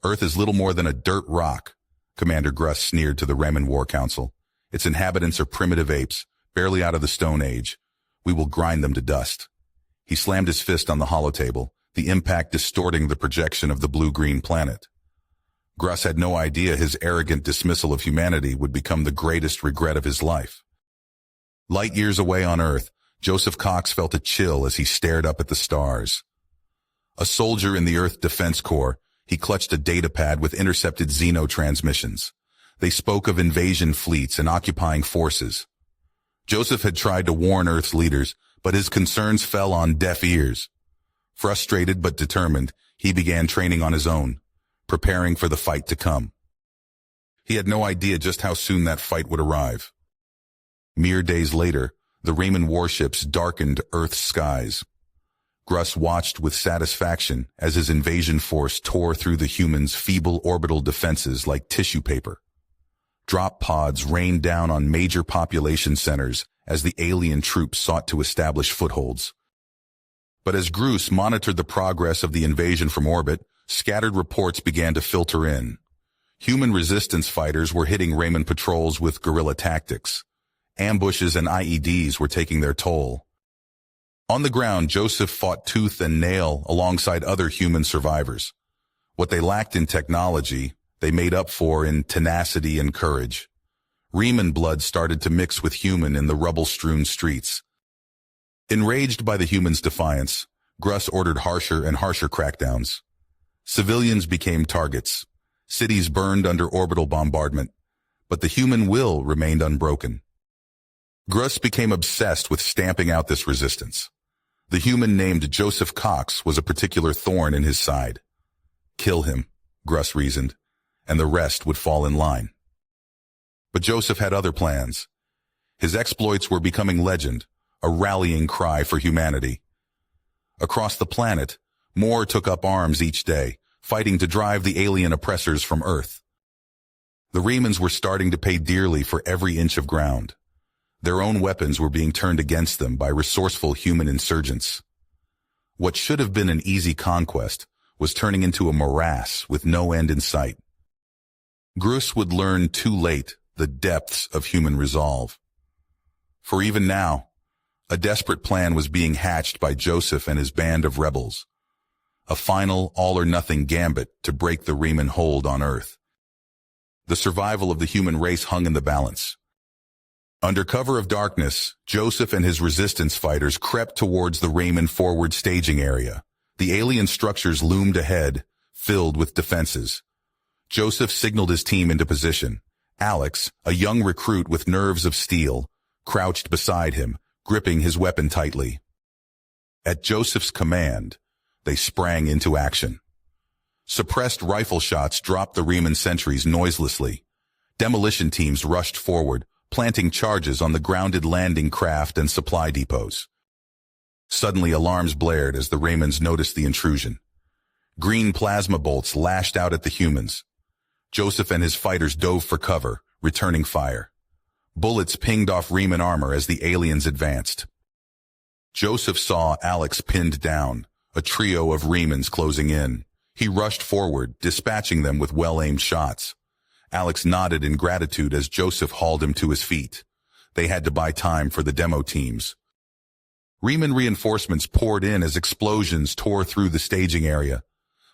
Earth is little more than a dirt rock, Commander Gruss sneered to the Reman War Council. Its inhabitants are primitive apes, barely out of the Stone Age. We will grind them to dust. He slammed his fist on the holotable, the impact distorting the projection of the blue-green planet. Gruss had no idea his arrogant dismissal of humanity would become the greatest regret of his life. Light years away on Earth, Joseph Cox felt a chill as he stared up at the stars. A soldier in the Earth Defense Corps, he clutched a datapad with intercepted Xeno transmissions. They spoke of invasion fleets and occupying forces. Joseph had tried to warn Earth's leaders, but his concerns fell on deaf ears. Frustrated but determined, he began training on his own, preparing for the fight to come. He had no idea just how soon that fight would arrive. Mere days later, the Reman warships darkened Earth's skies. Gruss watched with satisfaction as his invasion force tore through the humans' feeble orbital defenses like tissue paper. Drop pods rained down on major population centers as the alien troops sought to establish footholds. But as Gruss monitored the progress of the invasion from orbit, scattered reports began to filter in. Human resistance fighters were hitting Reman patrols with guerrilla tactics. Ambushes and IEDs were taking their toll. On the ground, Joseph fought tooth and nail alongside other human survivors. What they lacked in technology, they made up for in tenacity and courage. Reman blood started to mix with human in the rubble-strewn streets. Enraged by the humans' defiance, Gruss ordered harsher and harsher crackdowns. Civilians became targets. Cities burned under orbital bombardment. But the human will remained unbroken. Gruss became obsessed with stamping out this resistance. The human named Joseph Cox was a particular thorn in his side. Kill him, Gruss reasoned, and the rest would fall in line. But Joseph had other plans. His exploits were becoming legend, a rallying cry for humanity. Across the planet, more took up arms each day, fighting to drive the alien oppressors from Earth. The Remans were starting to pay dearly for every inch of ground. Their own weapons were being turned against them by resourceful human insurgents. What should have been an easy conquest was turning into a morass with no end in sight. Gruss would learn too late the depths of human resolve. For even now, a desperate plan was being hatched by Joseph and his band of rebels. A final all-or-nothing gambit to break the Reman hold on Earth. The survival of the human race hung in the balance. Under cover of darkness, Joseph and his resistance fighters crept towards the Reman forward staging area. The alien structures loomed ahead, filled with defenses. Joseph signaled his team into position. Alex, a young recruit with nerves of steel, crouched beside him, gripping his weapon tightly. At Joseph's command, they sprang into action. Suppressed rifle shots dropped the Reman sentries noiselessly. Demolition teams rushed forward, planting charges on the grounded landing craft and supply depots. Suddenly alarms blared as the Remans noticed the intrusion. Green plasma bolts lashed out at the humans. Joseph and his fighters dove for cover, returning fire. Bullets pinged off Reman armor as the aliens advanced. Joseph saw Alex pinned down, a trio of Remans closing in. He rushed forward, dispatching them with well-aimed shots. Alex nodded in gratitude as Joseph hauled him to his feet. They had to buy time for the demo teams. Reman reinforcements poured in as explosions tore through the staging area.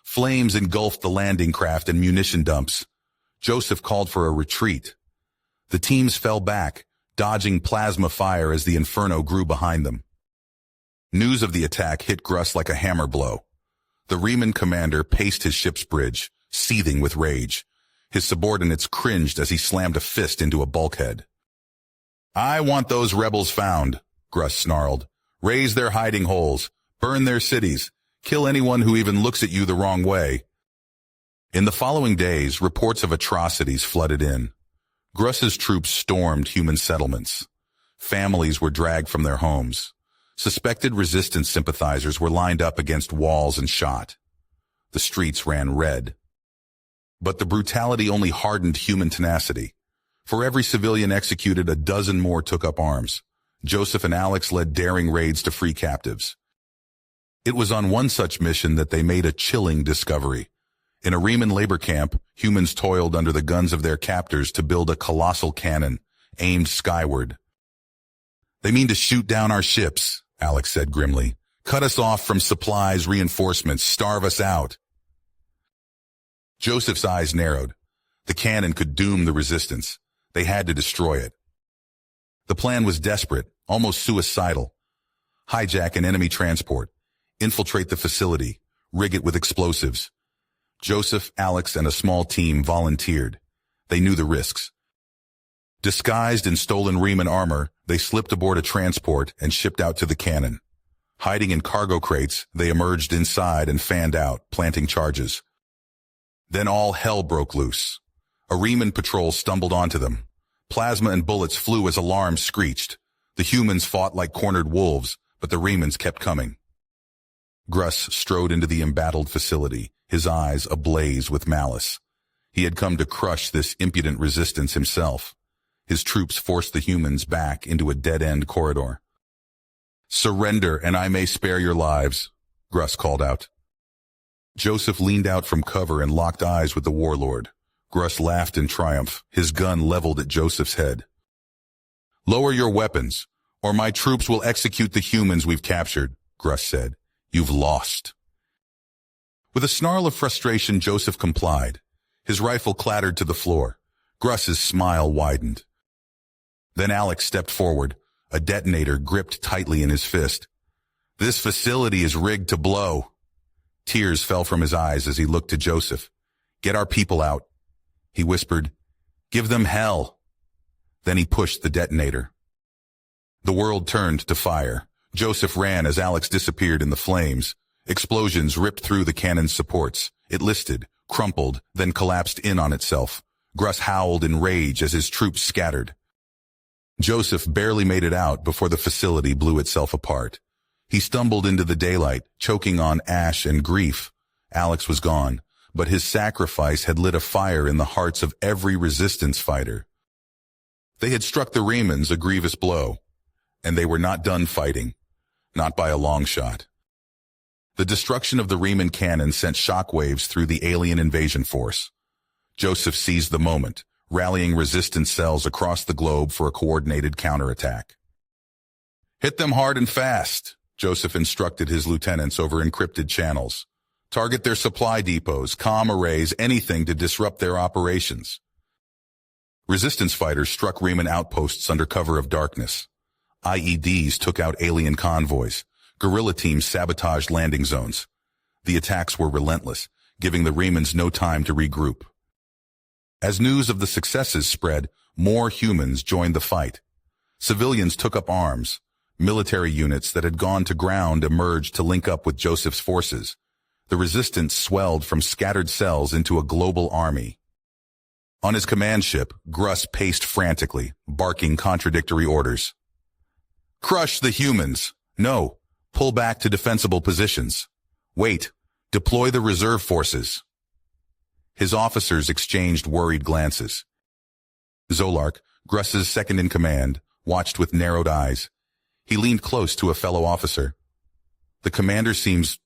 Flames engulfed the landing craft and munition dumps. Joseph called for a retreat. The teams fell back, dodging plasma fire as the inferno grew behind them. News of the attack hit Gruss like a hammer blow. The Reman commander paced his ship's bridge, seething with rage. His subordinates cringed as he slammed a fist into a bulkhead. "I want those rebels found," Gruss snarled. "Raise their hiding holes, burn their cities, kill anyone who even looks at you the wrong way." In the following days, reports of atrocities flooded in. Gruss's troops stormed human settlements. Families were dragged from their homes. Suspected resistance sympathizers were lined up against walls and shot. The streets ran red. But the brutality only hardened human tenacity. For every civilian executed, a dozen more took up arms. Joseph and Alex led daring raids to free captives. It was on one such mission that they made a chilling discovery. In a Riemann labor camp, humans toiled under the guns of their captors to build a colossal cannon, aimed skyward. "They mean to shoot down our ships," Alex said grimly. "Cut us off from supplies, reinforcements, starve us out." Joseph's eyes narrowed. The cannon could doom the resistance. They had to destroy it. The plan was desperate, almost suicidal. Hijack an enemy transport, infiltrate the facility, rig it with explosives. Joseph, Alex, and a small team volunteered. They knew the risks. Disguised in stolen Riemann armor, they slipped aboard a transport and shipped out to the cannon. Hiding in cargo crates, they emerged inside and fanned out, planting charges. Then all hell broke loose. A Riemann patrol stumbled onto them. Plasma and bullets flew as alarms screeched. The humans fought like cornered wolves, but the Riemanns kept coming. Gruss strode into the embattled facility, his eyes ablaze with malice. He had come to crush this impudent resistance himself. His troops forced the humans back into a dead-end corridor. "Surrender, and I may spare your lives," Gruss called out. Joseph leaned out from cover and locked eyes with the warlord. Gruss laughed in triumph, his gun leveled at Joseph's head. "Lower your weapons, or my troops will execute the humans we've captured," Gruss said. "You've lost." With a snarl of frustration, Joseph complied. His rifle clattered to the floor. Gruss's smile widened. Then Alex stepped forward, a detonator gripped tightly in his fist. "This facility is rigged to blow." Tears fell from his eyes as he looked to Joseph. "Get our people out." He whispered, "Give them hell." Then he pushed the detonator. The world turned to fire. Joseph ran as Alex disappeared in the flames. Explosions ripped through the cannon's supports. It listed, crumpled, then collapsed in on itself. Gruss howled in rage as his troops scattered. Joseph barely made it out before the facility blew itself apart. He stumbled into the daylight, choking on ash and grief. Alex was gone, but his sacrifice had lit a fire in the hearts of every resistance fighter. They had struck the Riemanns a grievous blow, and they were not done fighting, not by a long shot. The destruction of the Riemann cannon sent shockwaves through the alien invasion force. Joseph seized the moment, rallying resistance cells across the globe for a coordinated counterattack. "Hit them hard and fast," Joseph instructed his lieutenants over encrypted channels. "Target their supply depots, comm arrays, anything to disrupt their operations." Resistance fighters struck Riemann outposts under cover of darkness. IEDs took out alien convoys. Guerrilla teams sabotaged landing zones. The attacks were relentless, giving the Riemanns no time to regroup. As news of the successes spread, more humans joined the fight. Civilians took up arms. Military units that had gone to ground emerged to link up with Joseph's forces. The resistance swelled from scattered cells into a global army. On his command ship, Gruss paced frantically, barking contradictory orders. "Crush the humans. No. Pull back to defensible positions. Wait. Deploy the reserve forces." His officers exchanged worried glances. Zolark, Gruss's second-in-command, watched with narrowed eyes. He leaned close to a fellow officer. "The commander seems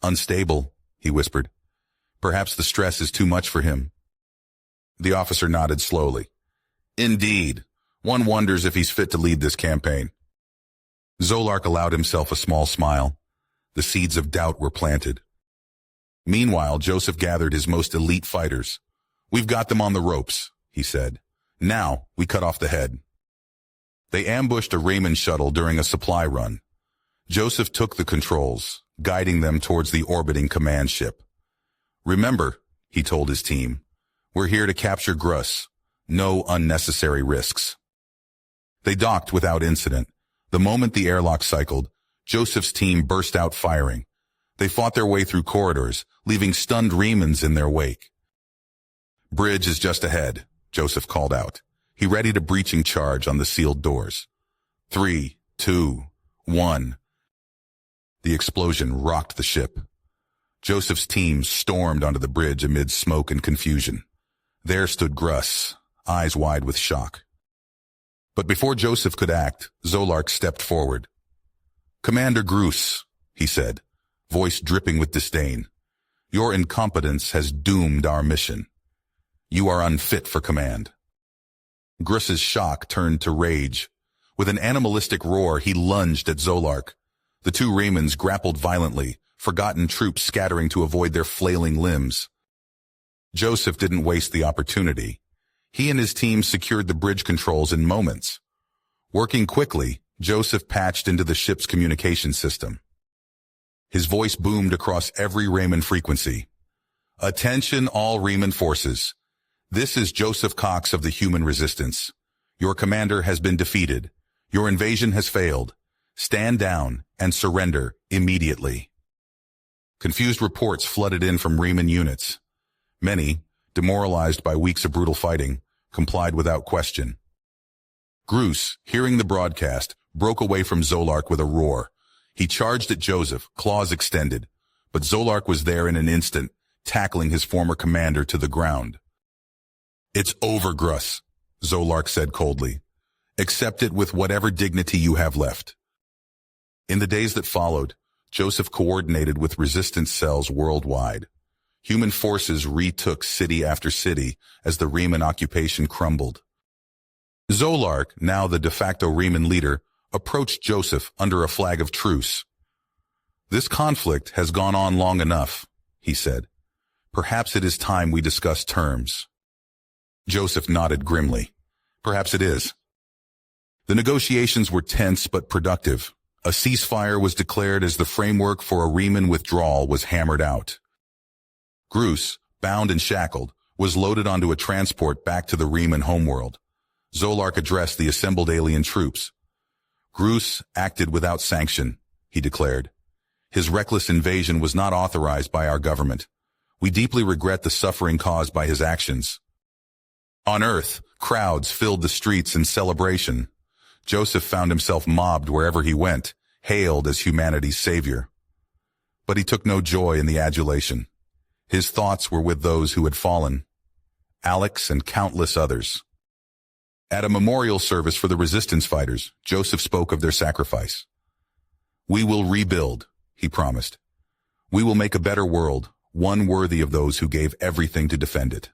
unstable," he whispered. "Perhaps the stress is too much for him." The officer nodded slowly. "Indeed. One wonders if he's fit to lead this campaign." Zolark allowed himself a small smile. The seeds of doubt were planted. Meanwhile, Joseph gathered his most elite fighters. "We've got them on the ropes," he said. "Now, we cut off the head." They ambushed a Riemann shuttle during a supply run. Joseph took the controls, guiding them towards the orbiting command ship. "Remember," he told his team, "we're here to capture Gruss. No unnecessary risks." They docked without incident. The moment the airlock cycled, Joseph's team burst out firing. They fought their way through corridors, leaving stunned Riemanns in their wake. "Bridge is just ahead," Joseph called out. He readied a breaching charge on the sealed doors. 3, 2, 1. The explosion rocked the ship. Joseph's team stormed onto the bridge amid smoke and confusion. There stood Gruss, eyes wide with shock. But before Joseph could act, Zolark stepped forward. "Commander Gruss," he said, voice dripping with disdain. Your incompetence has doomed our mission. You are unfit for command. Grus's shock turned to rage. With an animalistic roar, he lunged at Zolark. The two Raymans grappled violently, forgotten troops scattering to avoid their flailing limbs. Joseph didn't waste the opportunity. He and his team secured the bridge controls in moments. Working quickly, Joseph patched into the ship's communication system. His voice boomed across every Rayman frequency. Attention all Rayman forces. This is Joseph Cox of the Human Resistance. Your commander has been defeated. Your invasion has failed. Stand down and surrender immediately. Confused reports flooded in from Rayman units. Many, demoralized by weeks of brutal fighting, complied without question. Grus, hearing the broadcast, broke away from Zolark with a roar. He charged at Joseph, claws extended, but Zolark was there in an instant, tackling his former commander to the ground. It's over, Grus, Zolark said coldly. Accept it with whatever dignity you have left. In the days that followed, Joseph coordinated with resistance cells worldwide. Human forces retook city after city as the Rayman occupation crumbled. Zolark, now the de facto Rayman leader, approached Joseph under a flag of truce. This conflict has gone on long enough, he said. Perhaps it is time we discuss terms. Joseph nodded grimly. Perhaps it is. The negotiations were tense but productive. A ceasefire was declared as the framework for a Rayman withdrawal was hammered out. Grus, bound and shackled, was loaded onto a transport back to the Rayman homeworld. Zolark addressed the assembled alien troops. Grus acted without sanction, he declared. His reckless invasion was not authorized by our government. We deeply regret the suffering caused by his actions. On Earth, crowds filled the streets in celebration. Joseph found himself mobbed wherever he went, hailed as humanity's savior. But he took no joy in the adulation. His thoughts were with those who had fallen, Alex and countless others. At a memorial service for the resistance fighters, Joseph spoke of their sacrifice. We will rebuild, he promised. We will make a better world, one worthy of those who gave everything to defend it.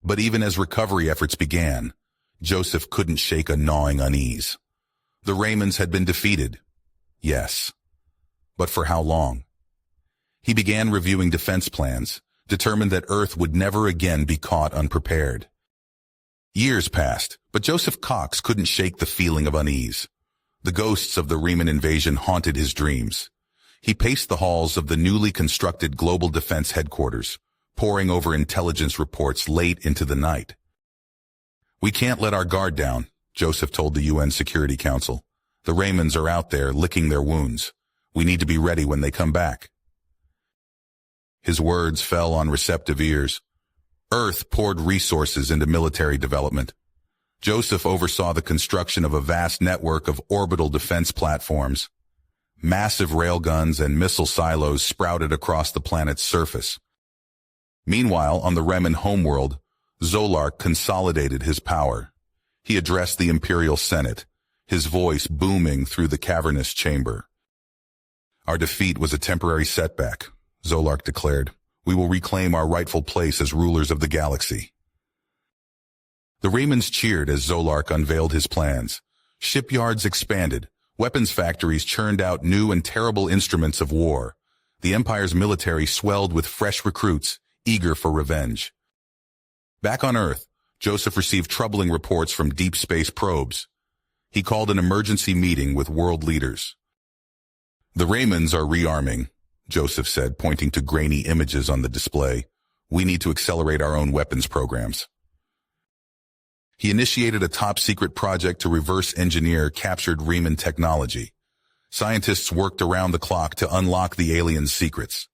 But even as recovery efforts began, Joseph couldn't shake a gnawing unease. The Raymans had been defeated. Yes. But for how long? He began reviewing defense plans, determined that Earth would never again be caught unprepared. Years passed, but Joseph Cox couldn't shake the feeling of unease. The ghosts of the Rayman invasion haunted his dreams. He paced the halls of the newly constructed Global Defense Headquarters, poring over intelligence reports late into the night. We can't let our guard down, Joseph told the UN Security Council. The Raymans are out there licking their wounds. We need to be ready when they come back. His words fell on receptive ears. Earth poured resources into military development. Joseph oversaw the construction of a vast network of orbital defense platforms. Massive railguns and missile silos sprouted across the planet's surface. Meanwhile, on the Rayman homeworld, Zolark consolidated his power. He addressed the Imperial Senate, his voice booming through the cavernous chamber. Our defeat was a temporary setback, Zolark declared. We will reclaim our rightful place as rulers of the galaxy. The Raymans cheered as Zolark unveiled his plans. Shipyards expanded. Weapons factories churned out new and terrible instruments of war. The Empire's military swelled with fresh recruits, eager for revenge. Back on Earth, Joseph received troubling reports from deep space probes. He called an emergency meeting with world leaders. The Raymans are rearming, Joseph said, pointing to grainy images on the display. We need to accelerate our own weapons programs. He initiated a top-secret project to reverse engineer captured Rayman technology. Scientists worked around the clock to unlock the aliens' secrets.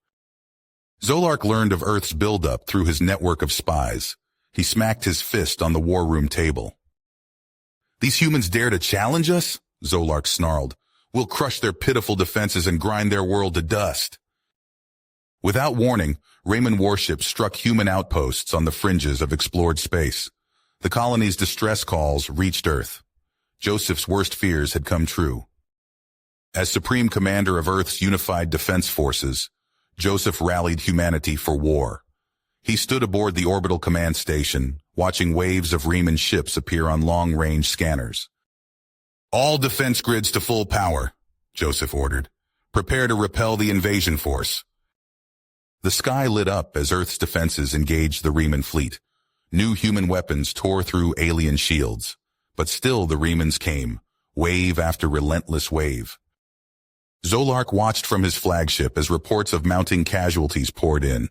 Zolark learned of Earth's buildup through his network of spies. He smacked his fist on the war room table. These humans dare to challenge us? Zolark snarled. We'll crush their pitiful defenses and grind their world to dust. Without warning, Rayman warships struck human outposts on the fringes of explored space. The colony's distress calls reached Earth. Joseph's worst fears had come true. As Supreme Commander of Earth's unified defense forces, Joseph rallied humanity for war. He stood aboard the orbital command station, watching waves of Riemann ships appear on long-range scanners. "All defense grids to full power," Joseph ordered. "Prepare to repel the invasion force." The sky lit up as Earth's defenses engaged the Riemann fleet. New human weapons tore through alien shields. But still the Riemanns came, wave after relentless wave. Zolark watched from his flagship as reports of mounting casualties poured in.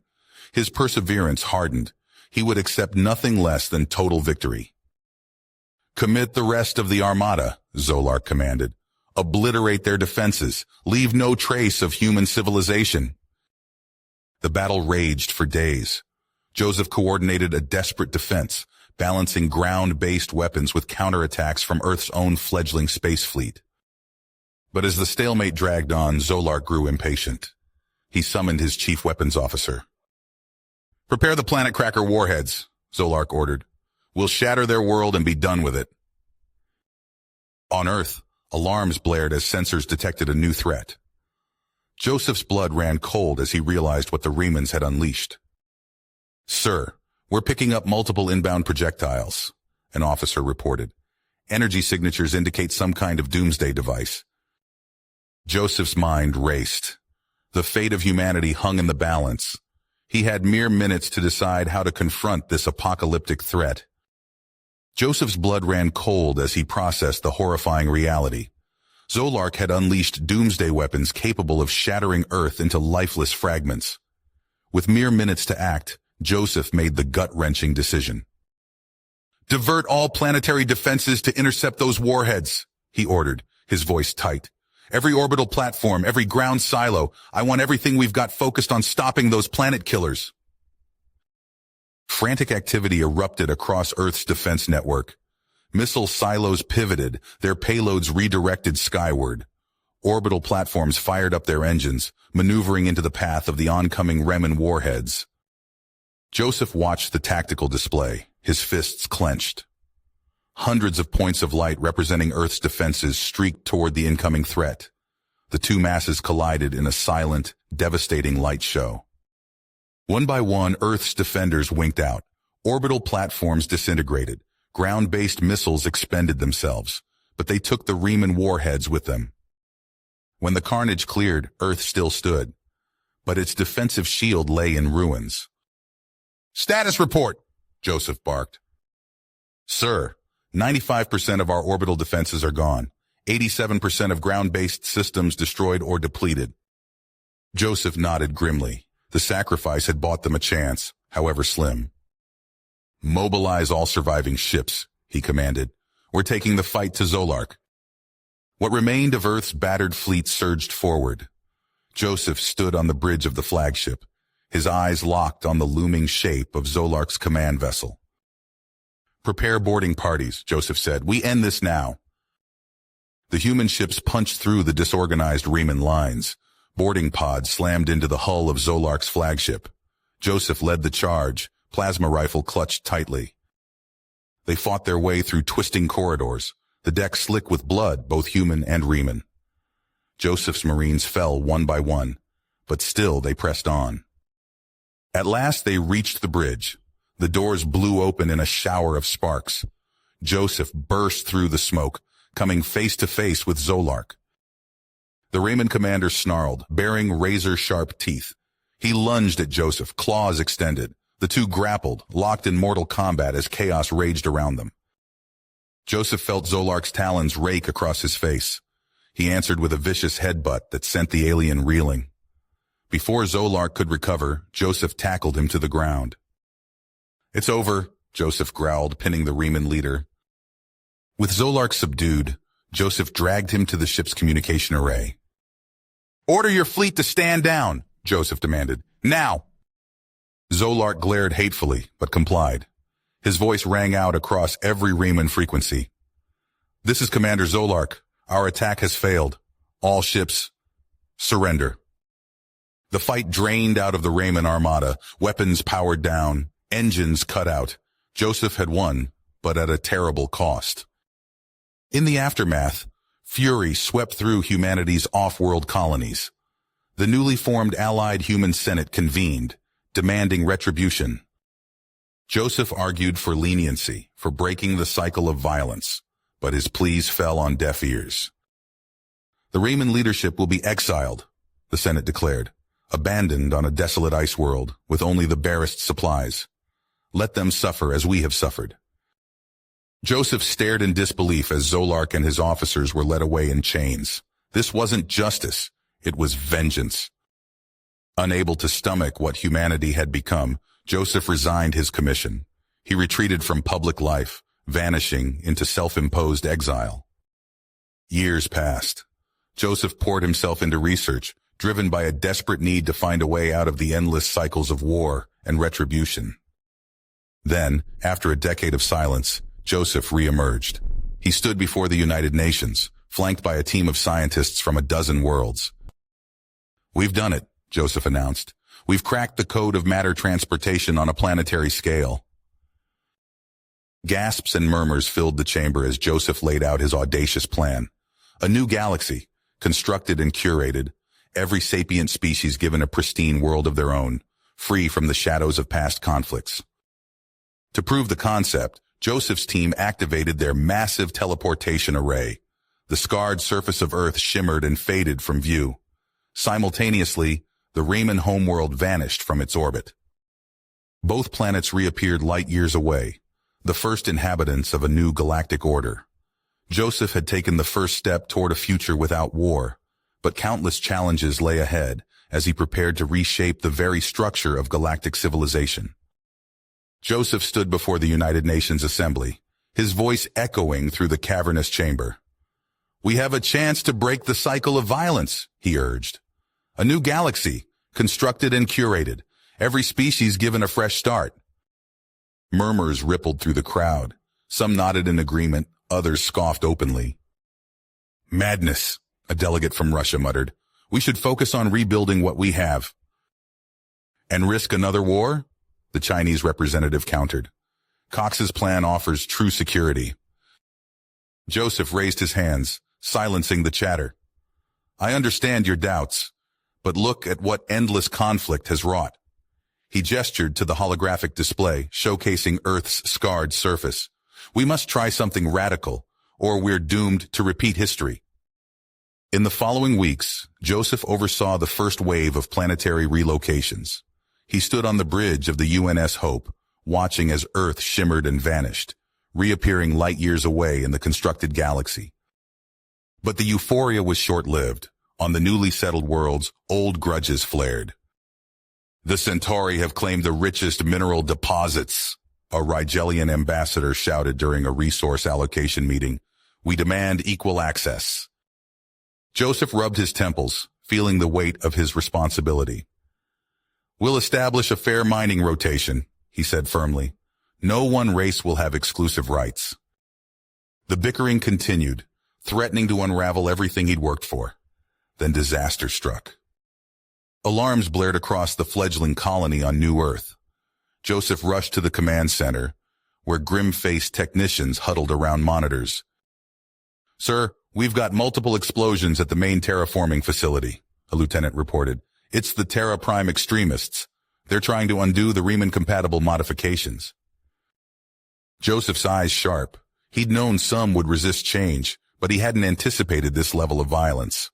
His perseverance hardened. He would accept nothing less than total victory. "Commit the rest of the armada," Zolark commanded. "Obliterate their defenses. Leave no trace of human civilization." The battle raged for days. Joseph coordinated a desperate defense, balancing ground-based weapons with counterattacks from Earth's own fledgling space fleet. But as the stalemate dragged on, Zolark grew impatient. He summoned his chief weapons officer. "Prepare the planet cracker warheads," Zolark ordered. "We'll shatter their world and be done with it." On Earth, alarms blared as sensors detected a new threat. Joseph's blood ran cold as he realized what the Riemanns had unleashed. "Sir, we're picking up multiple inbound projectiles," an officer reported. "Energy signatures indicate some kind of doomsday device." Joseph's mind raced. The fate of humanity hung in the balance. He had mere minutes to decide how to confront this apocalyptic threat. Joseph's blood ran cold as he processed the horrifying reality. Zolark had unleashed doomsday weapons capable of shattering Earth into lifeless fragments. With mere minutes to act, Joseph made the gut-wrenching decision. "Divert all planetary defenses to intercept those warheads," he ordered, his voice tight. "Every orbital platform, every ground silo, I want everything we've got focused on stopping those planet killers." Frantic activity erupted across Earth's defense network. Missile silos pivoted, their payloads redirected skyward. Orbital platforms fired up their engines, maneuvering into the path of the oncoming Riemann warheads. Joseph watched the tactical display, his fists clenched. Hundreds of points of light representing Earth's defenses streaked toward the incoming threat. The two masses collided in a silent, devastating light show. One by one, Earth's defenders winked out. Orbital platforms disintegrated. Ground-based missiles expended themselves, but they took the Riemann warheads with them. When the carnage cleared, Earth still stood, but its defensive shield lay in ruins. "Status report," Joseph barked. "Sir, 95% of our orbital defenses are gone. 87% of ground-based systems destroyed or depleted." Joseph nodded grimly. The sacrifice had bought them a chance, however slim. "Mobilize all surviving ships," he commanded. "We're taking the fight to Zolark." What remained of Earth's battered fleet surged forward. Joseph stood on the bridge of the flagship, his eyes locked on the looming shape of Zolark's command vessel. "Prepare boarding parties," Joseph said. "We end this now." The human ships punched through the disorganized Riemann lines. Boarding pods slammed into the hull of Zolark's flagship. Joseph led the charge, plasma rifle clutched tightly. They fought their way through twisting corridors, the deck slick with blood, both human and Riemann. Joseph's Marines fell one by one, but still they pressed on. At last they reached the bridge. The doors blew open in a shower of sparks. Joseph burst through the smoke, coming face to face with Zolark. The Riemann commander snarled, baring razor-sharp teeth. He lunged at Joseph, claws extended. The two grappled, locked in mortal combat as chaos raged around them. Joseph felt Zolark's talons rake across his face. He answered with a vicious headbutt that sent the alien reeling. Before Zolark could recover, Joseph tackled him to the ground. "It's over," Joseph growled, pinning the Riemann leader. With Zolark subdued, Joseph dragged him to the ship's communication array. "Order your fleet to stand down," Joseph demanded. "Now!" Zolark glared hatefully, but complied. His voice rang out across every Riemann frequency. "This is Commander Zolark. Our attack has failed. All ships, surrender." The fight drained out of the Riemann armada, weapons powered down, engines cut out. Joseph had won, but at a terrible cost. In the aftermath, fury swept through humanity's off-world colonies. The newly formed Allied Human Senate convened, demanding retribution. Joseph argued for leniency, for breaking the cycle of violence, but his pleas fell on deaf ears. The Raymond leadership will be exiled, the Senate declared, abandoned on a desolate ice world with only the barest supplies. Let them suffer as we have suffered. Joseph stared in disbelief as Zolark and his officers were led away in chains. This wasn't justice, it was vengeance. Unable to stomach what humanity had become, Joseph resigned his commission. He retreated from public life, vanishing into self-imposed exile. Years passed. Joseph poured himself into research, driven by a desperate need to find a way out of the endless cycles of war and retribution. Then, after a decade of silence, Joseph re-emerged. He stood before the United Nations, flanked by a team of scientists from a dozen worlds. "We've done it," Joseph announced. "We've cracked the code of matter transportation on a planetary scale." Gasps and murmurs filled the chamber as Joseph laid out his audacious plan. A new galaxy, constructed and curated, every sapient species given a pristine world of their own, free from the shadows of past conflicts. To prove the concept, Joseph's team activated their massive teleportation array. The scarred surface of Earth shimmered and faded from view. Simultaneously, the Raymond homeworld vanished from its orbit. Both planets reappeared light years away, the first inhabitants of a new galactic order. Joseph had taken the first step toward a future without war, but countless challenges lay ahead as he prepared to reshape the very structure of galactic civilization. Joseph stood before the United Nations Assembly, his voice echoing through the cavernous chamber. "We have a chance to break the cycle of violence," he urged. "A new galaxy, constructed and curated, every species given a fresh start." Murmurs rippled through the crowd. Some nodded in agreement, others scoffed openly. "Madness," a delegate from Russia muttered. "We should focus on rebuilding what we have." "And risk another war?" the Chinese representative countered. "Cox's plan offers true security." Joseph raised his hands, silencing the chatter. "I understand your doubts, but look at what endless conflict has wrought." He gestured to the holographic display, showcasing Earth's scarred surface. "We must try something radical, or we're doomed to repeat history." In the following weeks, Joseph oversaw the first wave of planetary relocations. He stood on the bridge of the UNS Hope, watching as Earth shimmered and vanished, reappearing light years away in the constructed galaxy. But the euphoria was short-lived. On the newly settled worlds, old grudges flared. "The Centauri have claimed the richest mineral deposits," a Rigelian ambassador shouted during a resource allocation meeting. "We demand equal access." Joseph rubbed his temples, feeling the weight of his responsibility. "We'll establish a fair mining rotation," he said firmly. "No one race will have exclusive rights." The bickering continued, threatening to unravel everything he'd worked for. Then disaster struck. Alarms blared across the fledgling colony on New Earth. Joseph rushed to the command center, where grim-faced technicians huddled around monitors. "Sir, we've got multiple explosions at the main terraforming facility," a lieutenant reported. "It's the Terra Prime extremists. They're trying to undo the Riemann-compatible modifications." Joseph's eyes sharp. He'd known some would resist change, but he hadn't anticipated this level of violence.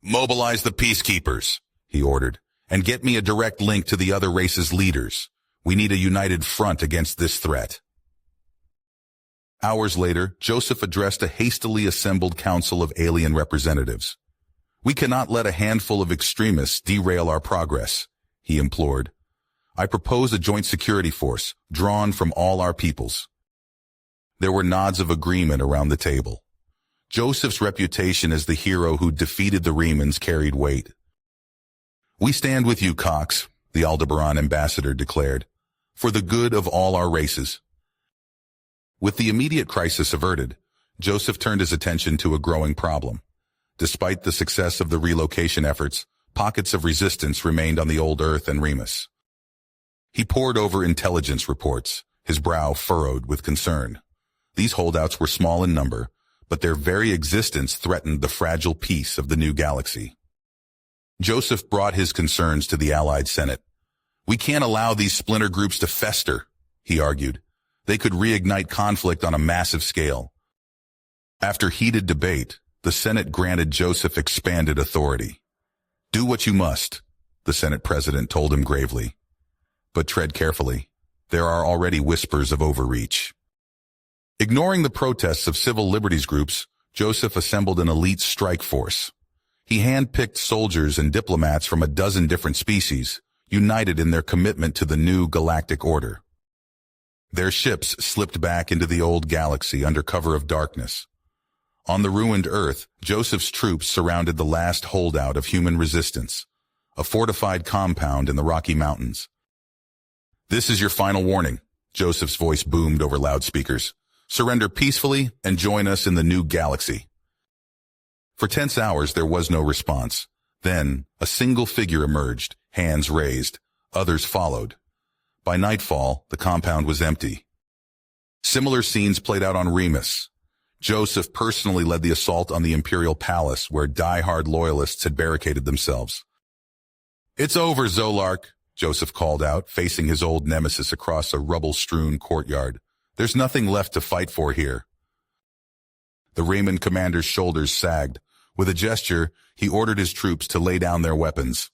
"Mobilize the peacekeepers," he ordered, "and get me a direct link to the other race's leaders. We need a united front against this threat." Hours later, Joseph addressed a hastily assembled council of alien representatives. "We cannot let a handful of extremists derail our progress," he implored. "I propose a joint security force, drawn from all our peoples." There were nods of agreement around the table. Joseph's reputation as the hero who defeated the Riemanns carried weight. "We stand with you, Cox," the Aldebaran ambassador declared, "for the good of all our races." With the immediate crisis averted, Joseph turned his attention to a growing problem. Despite the success of the relocation efforts, pockets of resistance remained on the old Earth and Remus. He pored over intelligence reports, his brow furrowed with concern. These holdouts were small in number, but their very existence threatened the fragile peace of the new galaxy. Joseph brought his concerns to the Allied Senate. "We can't allow these splinter groups to fester," he argued. "They could reignite conflict on a massive scale." After heated debate, the Senate granted Joseph expanded authority. "Do what you must," the Senate president told him gravely. "But tread carefully. There are already whispers of overreach." Ignoring the protests of civil liberties groups, Joseph assembled an elite strike force. He handpicked soldiers and diplomats from a dozen different species, united in their commitment to the new galactic order. Their ships slipped back into the old galaxy under cover of darkness. On the ruined Earth, Joseph's troops surrounded the last holdout of human resistance, a fortified compound in the Rocky Mountains. "This is your final warning," Joseph's voice boomed over loudspeakers. "Surrender peacefully and join us in the new galaxy." For tense hours there was no response. Then, a single figure emerged, hands raised. Others followed. By nightfall, the compound was empty. Similar scenes played out on Remus. Joseph personally led the assault on the Imperial Palace, where die-hard loyalists had barricaded themselves. "It's over, Zolark," Joseph called out, facing his old nemesis across a rubble-strewn courtyard. "There's nothing left to fight for here." The Raymond commander's shoulders sagged. With a gesture, he ordered his troops to lay down their weapons.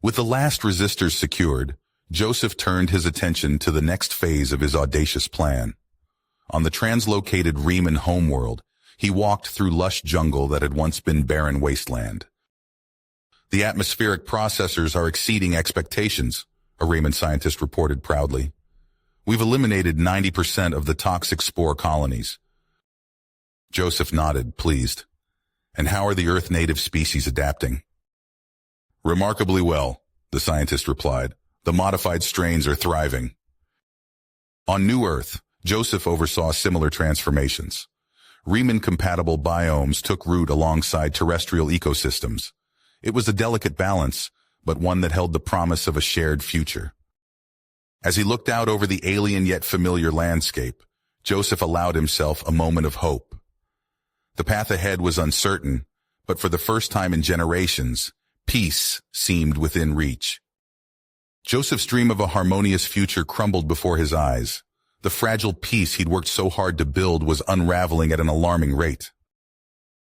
With the last resistors secured, Joseph turned his attention to the next phase of his audacious plan. On the translocated Riemann homeworld, he walked through lush jungle that had once been barren wasteland. "The atmospheric processors are exceeding expectations," a Raymond scientist reported proudly. "We've eliminated 90% of the toxic spore colonies." Joseph nodded, pleased. "And how are the Earth native species adapting?" "Remarkably well," the scientist replied. "The modified strains are thriving." On New Earth, Joseph oversaw similar transformations. Riemann-compatible biomes took root alongside terrestrial ecosystems. It was a delicate balance, but one that held the promise of a shared future. As he looked out over the alien yet familiar landscape, Joseph allowed himself a moment of hope. The path ahead was uncertain, but for the first time in generations, peace seemed within reach. Joseph's dream of a harmonious future crumbled before his eyes. The fragile peace he'd worked so hard to build was unraveling at an alarming rate.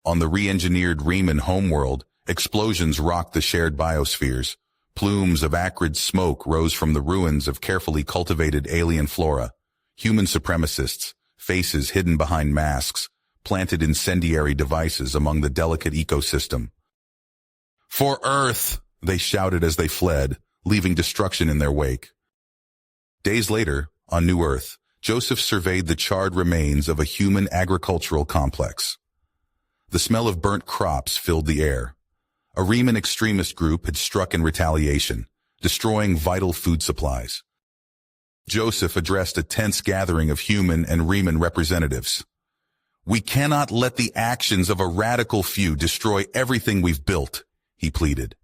On the re-engineered Riemann homeworld, explosions rocked the shared biospheres. Plumes of acrid smoke rose from the ruins of carefully cultivated alien flora. Human supremacists, faces hidden behind masks, planted incendiary devices among the delicate ecosystem. "For Earth!" they shouted as they fled, leaving destruction in their wake. Days later, on New Earth, Joseph surveyed the charred remains of a human agricultural complex. The smell of burnt crops filled the air. A Riemann extremist group had struck in retaliation, destroying vital food supplies. Joseph addressed a tense gathering of human and Riemann representatives. "We cannot let the actions of a radical few destroy everything we've built," he pleaded.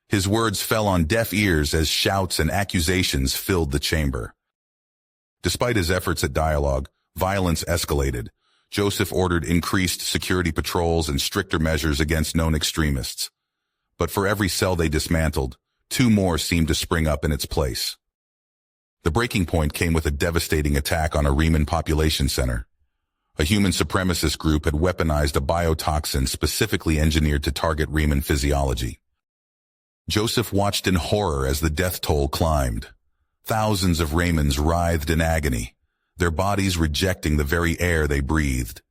His words fell on deaf ears as shouts and accusations filled the chamber. Despite his efforts at dialogue, violence escalated. Joseph ordered increased security patrols and stricter measures against known extremists. But for every cell they dismantled, 2 more seemed to spring up in its place. The breaking point came with a devastating attack on a Riemann population center. A human supremacist group had weaponized a biotoxin specifically engineered to target Riemann physiology. Joseph watched in horror as the death toll climbed. Thousands of Riemanns writhed in agony, their bodies rejecting the very air they breathed.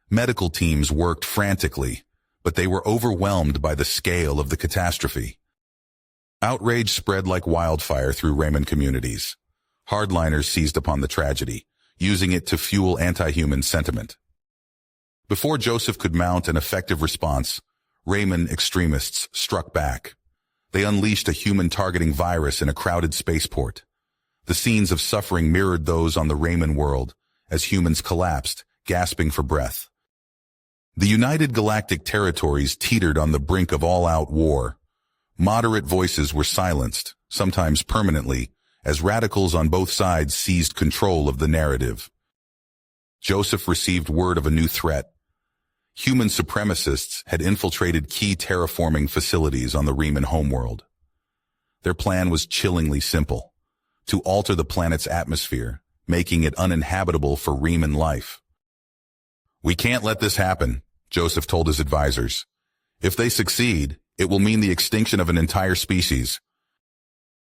Medical teams worked frantically, but they were overwhelmed by the scale of the catastrophe. Outrage spread like wildfire through Raymond communities. Hardliners seized upon the tragedy, using it to fuel anti-human sentiment. Before Joseph could mount an effective response, Raymond extremists struck back. They unleashed a human-targeting virus in a crowded spaceport. The scenes of suffering mirrored those on the Raymond world, as humans collapsed, gasping for breath. The United Galactic Territories teetered on the brink of all-out war. Moderate voices were silenced, sometimes permanently, as radicals on both sides seized control of the narrative. Joseph received word of a new threat. human supremacists had infiltrated key terraforming facilities on the Riemann homeworld. Their plan was chillingly simple: to alter the planet's atmosphere, making it uninhabitable for Riemann life. "We can't let this happen," Joseph told his advisors. "If they succeed, it will mean the extinction of an entire species."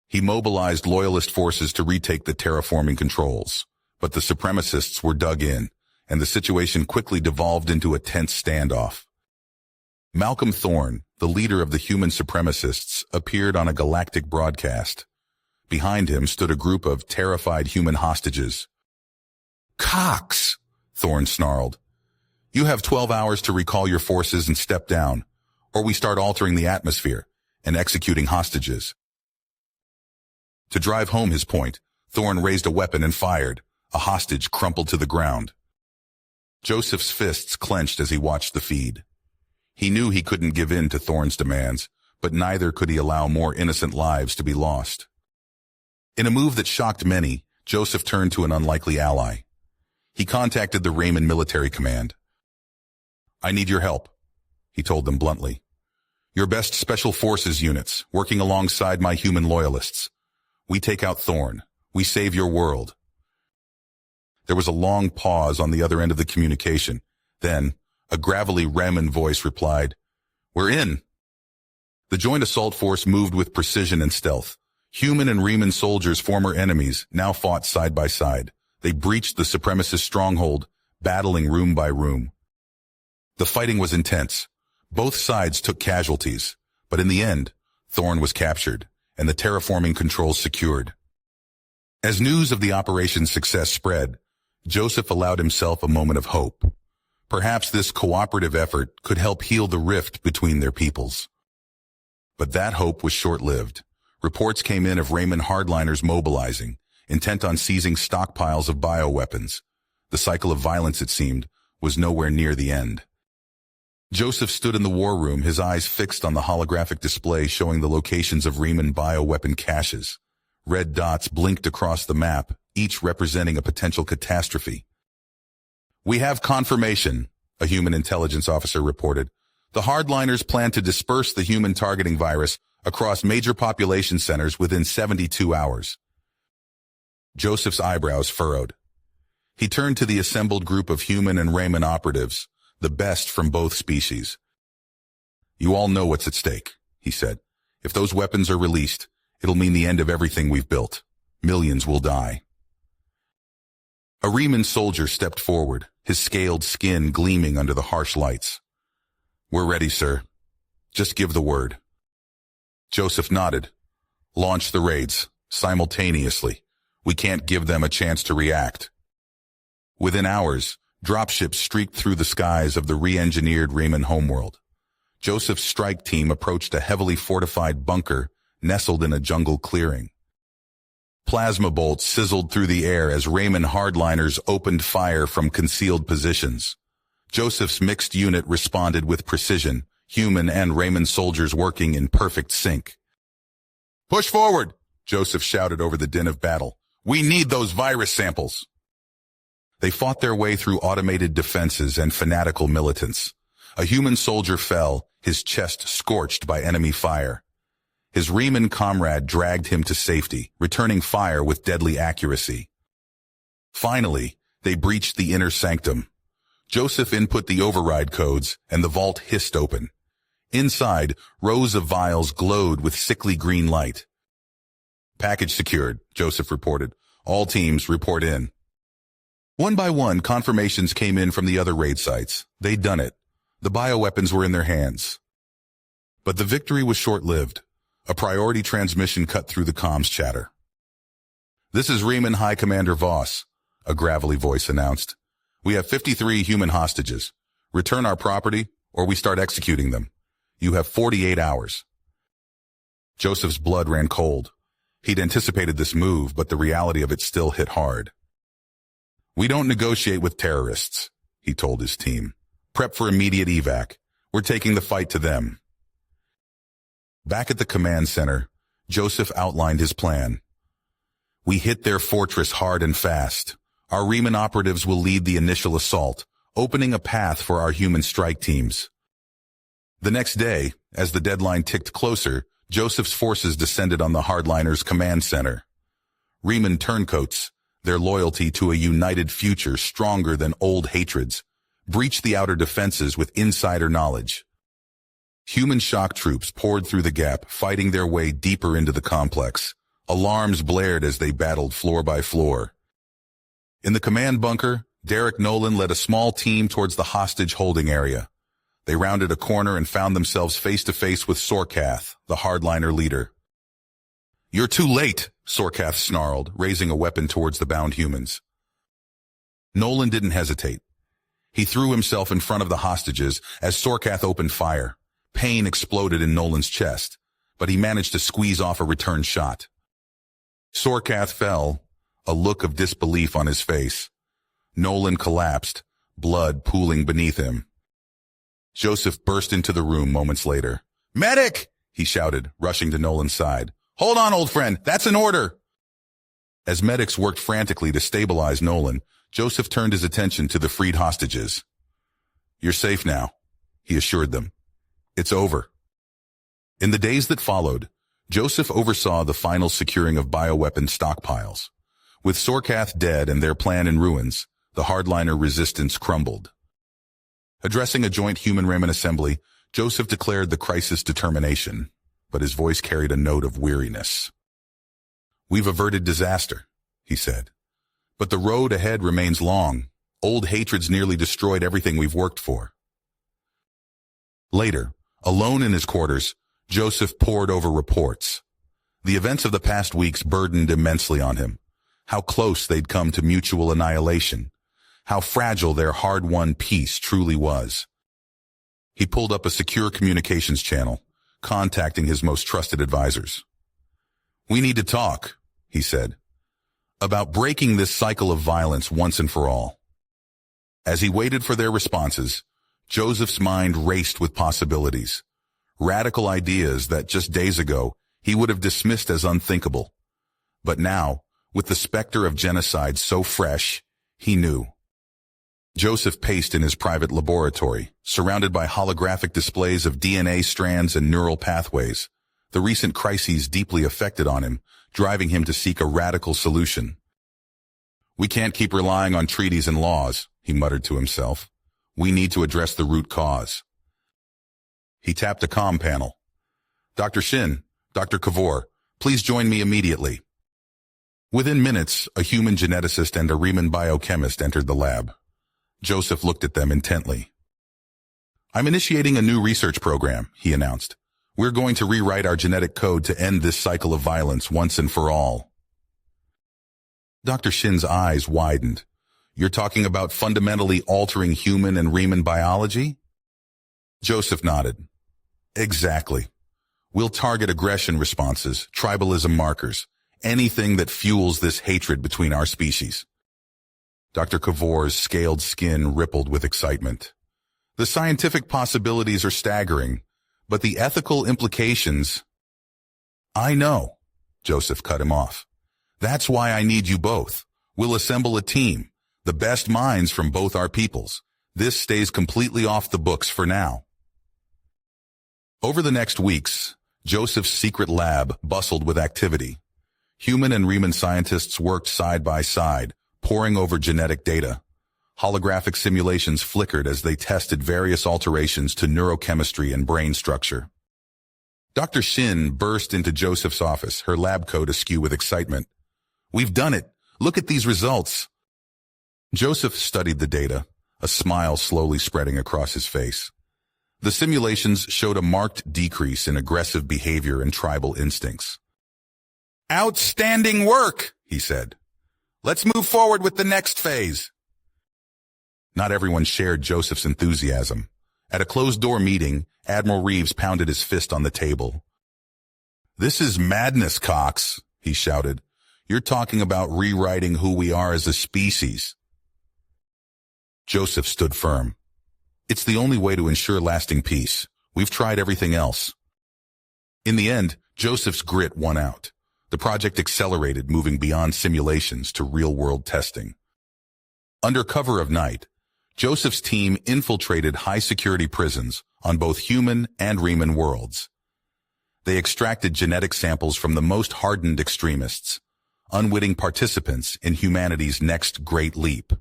He mobilized loyalist forces to retake the terraforming controls, but the supremacists were dug in, and the situation quickly devolved into a tense standoff. Malcolm Thorne, the leader of the human supremacists, appeared on a galactic broadcast. Behind him stood a group of terrified human hostages. "Cox!" Thorne snarled. "You have 12 hours to recall your forces and step down, or we start altering the atmosphere and executing hostages." To drive home his point, Thorne raised a weapon and fired. A hostage crumpled to the ground. Joseph's fists clenched as he watched the feed. He knew he couldn't give in to Thorne's demands, but neither could he allow more innocent lives to be lost. In a move that shocked many, Joseph turned to an unlikely ally. He contacted the Riemann Military Command. "I need your help," he told them bluntly. "Your best special forces units, working alongside my human loyalists. We take out Thorne. We save your world." There was a long pause on the other end of the communication. Then, a gravelly Riemann voice replied, "We're in." The joint assault force moved with precision and stealth. Human and Riemann soldiers, former enemies, now fought side by side. They breached the supremacist stronghold, battling room by room. The fighting was intense. Both sides took casualties, but in the end, Thorne was captured, and the terraforming controls secured. As news of the operation's success spread, Joseph allowed himself a moment of hope. Perhaps this cooperative effort could help heal the rift between their peoples. But that hope was short-lived. Reports came in of Riemann hardliners mobilizing, intent on seizing stockpiles of bioweapons. The cycle of violence, it seemed, was nowhere near the end. Joseph stood in the war room, his eyes fixed on the holographic display showing the locations of Riemann bioweapon caches. Red dots blinked across the map, each representing a potential catastrophe. "We have confirmation," a human intelligence officer reported. "The hardliners plan to disperse the human targeting virus across major population centers within 72 hours. Joseph's eyebrows furrowed. He turned to the assembled group of human and Riemann operatives, the best from both species. "You all know what's at stake," he said. "If those weapons are released, it'll mean the end of everything we've built. Millions will die." A Riemann soldier stepped forward, his scaled skin gleaming under the harsh lights. "We're ready, sir. Just give the word." Joseph nodded. "Launch the raids, simultaneously. We can't give them a chance to react." Within hours, dropships streaked through the skies of the re-engineered Riemann homeworld. Joseph's strike team approached a heavily fortified bunker nestled in a jungle clearing. Plasma bolts sizzled through the air as Riemann hardliners opened fire from concealed positions. Joseph's mixed unit responded with precision, human and Riemann soldiers working in perfect sync. "Push forward!" Joseph shouted over the din of battle. "We need those virus samples!" They fought their way through automated defenses and fanatical militants. A human soldier fell, his chest scorched by enemy fire. His Riemann comrade dragged him to safety, returning fire with deadly accuracy. Finally, they breached the inner sanctum. Joseph input the override codes, and the vault hissed open. Inside, rows of vials glowed with sickly green light. "Package secured," Joseph reported. "All teams report in." One by one, confirmations came in from the other raid sites. They'd done it. The bioweapons were in their hands. But the victory was short-lived. A priority transmission cut through the comms chatter. "This is Riemann High Commander Voss," a gravelly voice announced. "We have 53 human hostages. Return our property, or we start executing them. You have 48 hours. Joseph's blood ran cold. He'd anticipated this move, but the reality of it still hit hard. "We don't negotiate with terrorists," he told his team. "Prep for immediate evac. We're taking the fight to them." Back at the command center, Joseph outlined his plan. "We hit their fortress hard and fast. Our Riemann operatives will lead the initial assault, opening a path for our human strike teams. The next day, as the deadline ticked closer, Joseph's forces descended on the hardliners' command center. Riemann turncoats, their loyalty to a united future stronger than old hatreds, breached the outer defenses with insider knowledge. Human shock troops poured through the gap, fighting their way deeper into the complex. Alarms blared as they battled floor by floor. In the command bunker, Derek Nolan led a small team towards the hostage-holding area. They rounded a corner and found themselves face-to-face with Sorkath, the hardliner leader. "You're too late," Sorkath snarled, raising a weapon towards the bound humans. Nolan didn't hesitate. He threw himself in front of the hostages as Sorkath opened fire. Pain exploded in Nolan's chest, but he managed to squeeze off a return shot. Sorkath fell, a look of disbelief on his face. Nolan collapsed, blood pooling beneath him. Joseph burst into the room moments later. "Medic!" he shouted, rushing to Nolan's side. "Hold on, old friend, that's an order!" As medics worked frantically to stabilize Nolan, Joseph turned his attention to the freed hostages. "You're safe now," he assured them. "It's over." In the days that followed, Joseph oversaw the final securing of bioweapon stockpiles. With Sorkath dead and their plan in ruins, the hardliner resistance crumbled. Addressing a joint human-Raymond assembly, Joseph declared the crisis determination, but his voice carried a note of weariness. "We've averted disaster," he said. "But the road ahead remains long. Old hatreds nearly destroyed everything we've worked for." Later, alone in his quarters, Joseph pored over reports. The events of the past weeks burdened immensely on him. How close they'd come to mutual annihilation. How fragile their hard-won peace truly was. He pulled up a secure communications channel, contacting his most trusted advisors. "We need to talk," he said, "about breaking this cycle of violence once and for all." As he waited for their responses, Joseph's mind raced with possibilities. Radical ideas that just days ago he would have dismissed as unthinkable. But now, with the specter of genocide so fresh, he knew. Joseph paced in his private laboratory, surrounded by holographic displays of DNA strands and neural pathways. The recent crises deeply affected on him, driving him to seek a radical solution. "We can't keep relying on treaties and laws," he muttered to himself. "We need to address the root cause." He tapped a comm panel. "Dr. Shin, Dr. Kavor, please join me immediately." Within minutes, a human geneticist and a Riemann biochemist entered the lab. Joseph looked at them intently. "I'm initiating a new research program," he announced. "We're going to rewrite our genetic code to end this cycle of violence once and for all." Dr. Shin's eyes widened. "You're talking about fundamentally altering human and Riemann biology?" Joseph nodded. "Exactly. We'll target aggression responses, tribalism markers, anything that fuels this hatred between our species." Dr. Kavor's scaled skin rippled with excitement. "The scientific possibilities are staggering, but the ethical implications—" "I know," Joseph cut him off. "That's why I need you both. We'll assemble a team, the best minds from both our peoples. This stays completely off the books for now." Over the next weeks, Joseph's secret lab bustled with activity. Human and Riemann scientists worked side by side, poring over genetic data. Holographic simulations flickered as they tested various alterations to neurochemistry and brain structure. Dr. Shin burst into Joseph's office, her lab coat askew with excitement. "We've done it! Look at these results!" Joseph studied the data, a smile slowly spreading across his face. The simulations showed a marked decrease in aggressive behavior and tribal instincts. "Outstanding work," he said. "Let's move forward with the next phase." Not everyone shared Joseph's enthusiasm. At a closed-door meeting, Admiral Reeves pounded his fist on the table. "This is madness, Cox," he shouted. "You're talking about rewriting who we are as a species." Joseph stood firm. "It's the only way to ensure lasting peace. We've tried everything else." In the end, Joseph's grit won out. The project accelerated, moving beyond simulations to real-world testing. Under cover of night, Joseph's team infiltrated high-security prisons on both human and Riemann worlds. They extracted genetic samples from the most hardened extremists, unwitting participants in humanity's next great leap.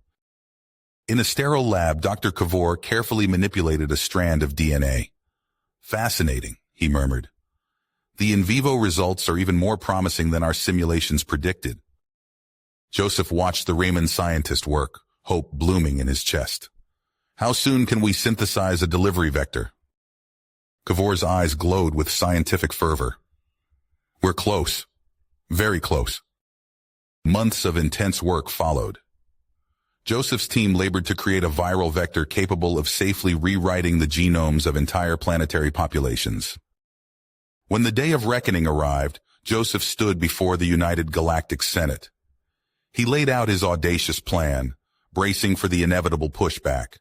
In a sterile lab, Dr. Cavor carefully manipulated a strand of DNA. "Fascinating," he murmured. "The in vivo results are even more promising than our simulations predicted." Joseph watched the Riemann scientist work, hope blooming in his chest. "How soon can we synthesize a delivery vector?" Cavor's eyes glowed with scientific fervor. "We're close. Very close." Months of intense work followed. Joseph's team labored to create a viral vector capable of safely rewriting the genomes of entire planetary populations. When the day of reckoning arrived, Joseph stood before the United Galactic Senate. He laid out his audacious plan, bracing for the inevitable pushback.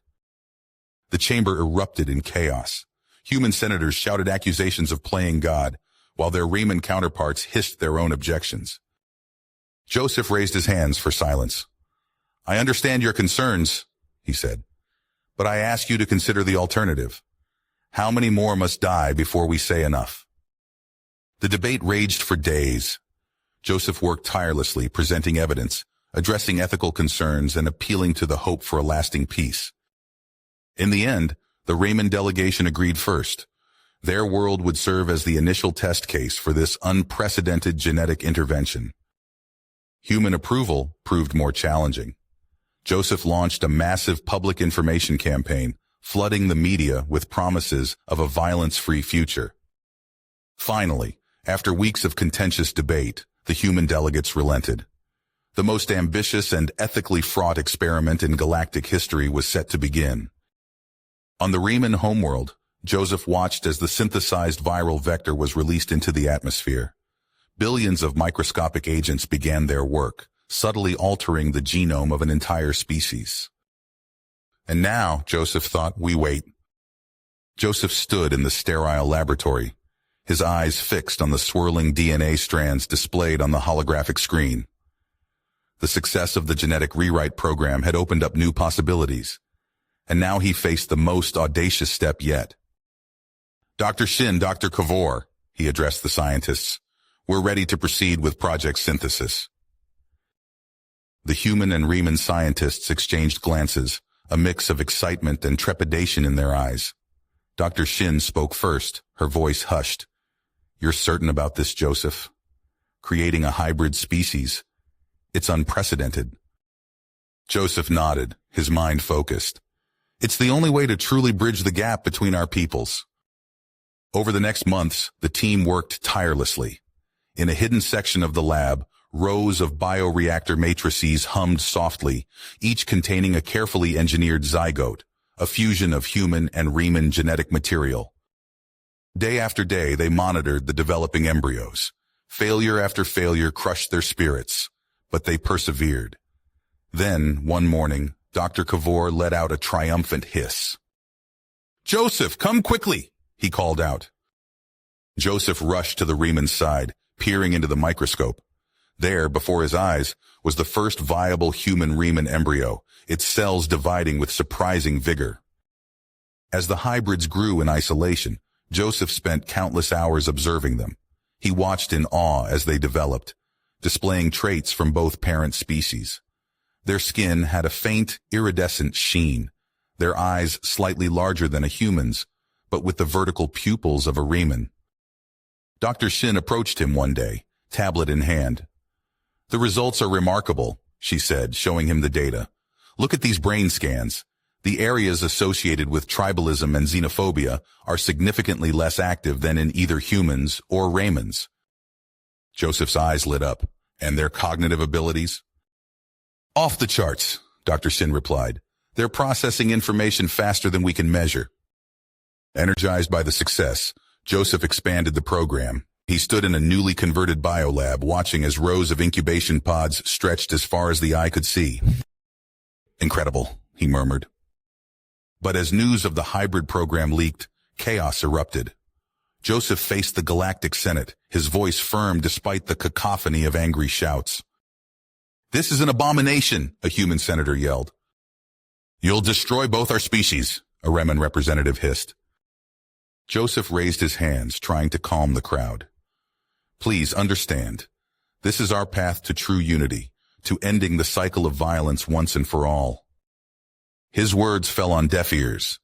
The chamber erupted in chaos. Human senators shouted accusations of playing God, while their Riemann counterparts hissed their own objections. Joseph raised his hands for silence. "I understand your concerns," he said, "but I ask you to consider the alternative. How many more must die before we say enough?" The debate raged for days. Joseph worked tirelessly, presenting evidence, addressing ethical concerns, and appealing to the hope for a lasting peace. In the end, the Riemann delegation agreed first. Their world would serve as the initial test case for this unprecedented genetic intervention. Human approval proved more challenging. Joseph launched a massive public information campaign, flooding the media with promises of a violence-free future. Finally, after weeks of contentious debate, the human delegates relented. The most ambitious and ethically fraught experiment in galactic history was set to begin. On the Riemann homeworld, Joseph watched as the synthesized viral vector was released into the atmosphere. Billions of microscopic agents began their work, subtly altering the genome of an entire species. And now, Joseph thought, we wait. Joseph stood in the sterile laboratory, his eyes fixed on the swirling DNA strands displayed on the holographic screen. The success of the genetic rewrite program had opened up new possibilities, and now he faced the most audacious step yet. "Dr. Shin, Dr. Cavor," he addressed the scientists, "we're ready to proceed with Project Synthesis." The human and Riemann scientists exchanged glances, a mix of excitement and trepidation in their eyes. Dr. Shin spoke first, her voice hushed. "You're certain about this, Joseph? Creating a hybrid species? It's unprecedented." Joseph nodded, his mind focused. "It's the only way to truly bridge the gap between our peoples." Over the next months, the team worked tirelessly. In a hidden section of the lab, rows of bioreactor matrices hummed softly, each containing a carefully engineered zygote, a fusion of human and Riemann genetic material. Day after day, they monitored the developing embryos. Failure after failure crushed their spirits, but they persevered. Then, one morning, Dr. Cavor let out a triumphant hiss. "Joseph, come quickly!" he called out. Joseph rushed to the Riemann's side, peering into the microscope. There, before his eyes, was the first viable human Riemann embryo, its cells dividing with surprising vigor. As the hybrids grew in isolation, Joseph spent countless hours observing them. He watched in awe as they developed, displaying traits from both parent species. Their skin had a faint, iridescent sheen, their eyes slightly larger than a human's, but with the vertical pupils of a Riemann. Dr. Shin approached him one day, tablet in hand. "The results are remarkable," she said, showing him the data. "Look at these brain scans. The areas associated with tribalism and xenophobia are significantly less active than in either humans or Riemanns." Joseph's eyes lit up. "And their cognitive abilities?" "Off the charts," Dr. Shin replied. "They're processing information faster than we can measure." Energized by the success, Joseph expanded the program. He stood in a newly converted biolab, watching as rows of incubation pods stretched as far as the eye could see. "Incredible," he murmured. But as news of the hybrid program leaked, chaos erupted. Joseph faced the Galactic Senate, his voice firm despite the cacophony of angry shouts. "This is an abomination," a human senator yelled. You'll destroy both our species, a Reman representative hissed. Joseph raised his hands, trying to calm the crowd. Please understand. This is our path to true unity, to ending the cycle of violence once and for all. His words fell on deaf ears.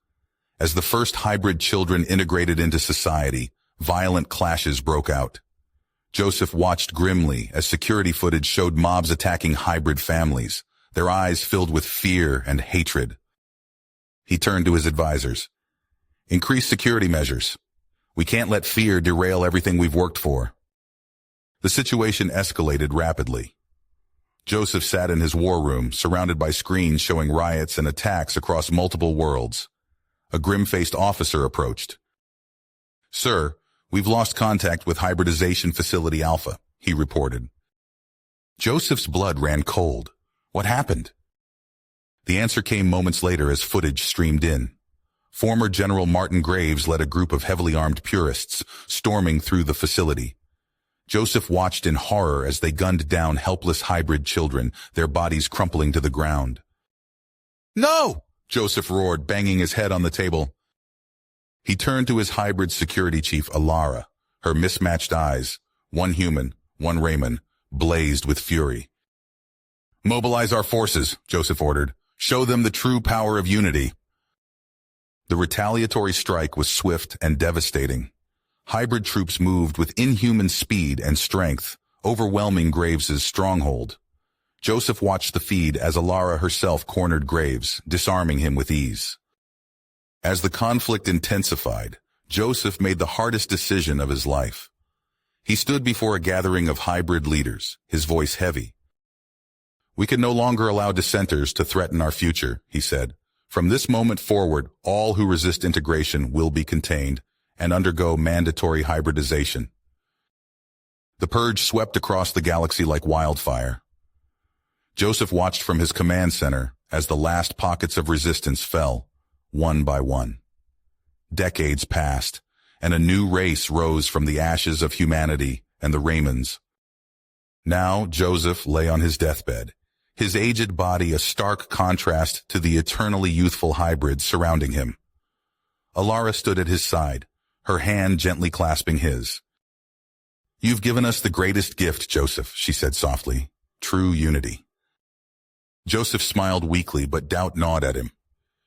As the first hybrid children integrated into society, violent clashes broke out. Joseph watched grimly as security footage showed mobs attacking hybrid families, their eyes filled with fear and hatred. He turned to his advisors. Increase security measures. We can't let fear derail everything we've worked for. The situation escalated rapidly. Joseph sat in his war room, surrounded by screens showing riots and attacks across multiple worlds. A grim-faced officer approached. Sir, we've lost contact with hybridization facility Alpha, he reported. Joseph's blood ran cold. What happened? The answer came moments later as footage streamed in. Former General Martin Graves led a group of heavily armed purists storming through the facility. Joseph watched in horror as they gunned down helpless hybrid children, their bodies crumpling to the ground. No! Joseph roared, banging his head on the table. He turned to his hybrid security chief, Alara. Her mismatched eyes, one human, one Raymond, blazed with fury. Mobilize our forces, Joseph ordered. Show them the true power of unity. The retaliatory strike was swift and devastating. Hybrid troops moved with inhuman speed and strength, overwhelming Graves's stronghold. Joseph watched the feed as Alara herself cornered Graves, disarming him with ease. As the conflict intensified, Joseph made the hardest decision of his life. He stood before a gathering of hybrid leaders, his voice heavy. We can no longer allow dissenters to threaten our future, he said. From this moment forward, all who resist integration will be contained and undergo mandatory hybridization. The purge swept across the galaxy like wildfire. Joseph watched from his command center as the last pockets of resistance fell, one by one. Decades passed, and a new race rose from the ashes of humanity and the Raymonds. Now Joseph lay on his deathbed, his aged body a stark contrast to the eternally youthful hybrids surrounding him. Alara stood at his side, her hand gently clasping his. You've given us the greatest gift, Joseph, she said softly, true unity. Joseph smiled weakly, but doubt gnawed at him.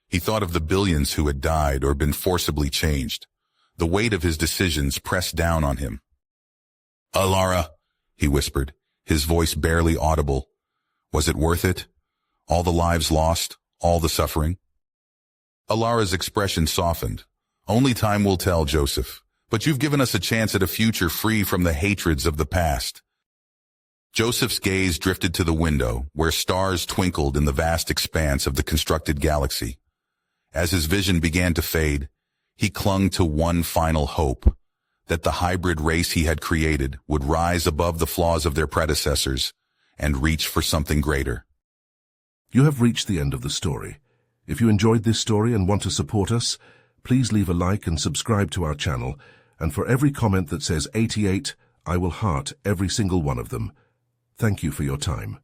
He thought of the billions who had died or been forcibly changed. The weight of his decisions pressed down on him. Alara, he whispered, his voice barely audible. Was it worth it? All the lives lost, all the suffering? Alara's expression softened. Only time will tell, Joseph, but you've given us a chance at a future free from the hatreds of the past. Joseph's gaze drifted to the window, where stars twinkled in the vast expanse of the constructed galaxy. As his vision began to fade, he clung to one final hope, that the hybrid race he had created would rise above the flaws of their predecessors and reach for something greater. You have reached the end of the story. If you enjoyed this story and want to support us, please leave a like and subscribe to our channel, and for every comment that says 88, I will heart every single one of them. Thank you for your time.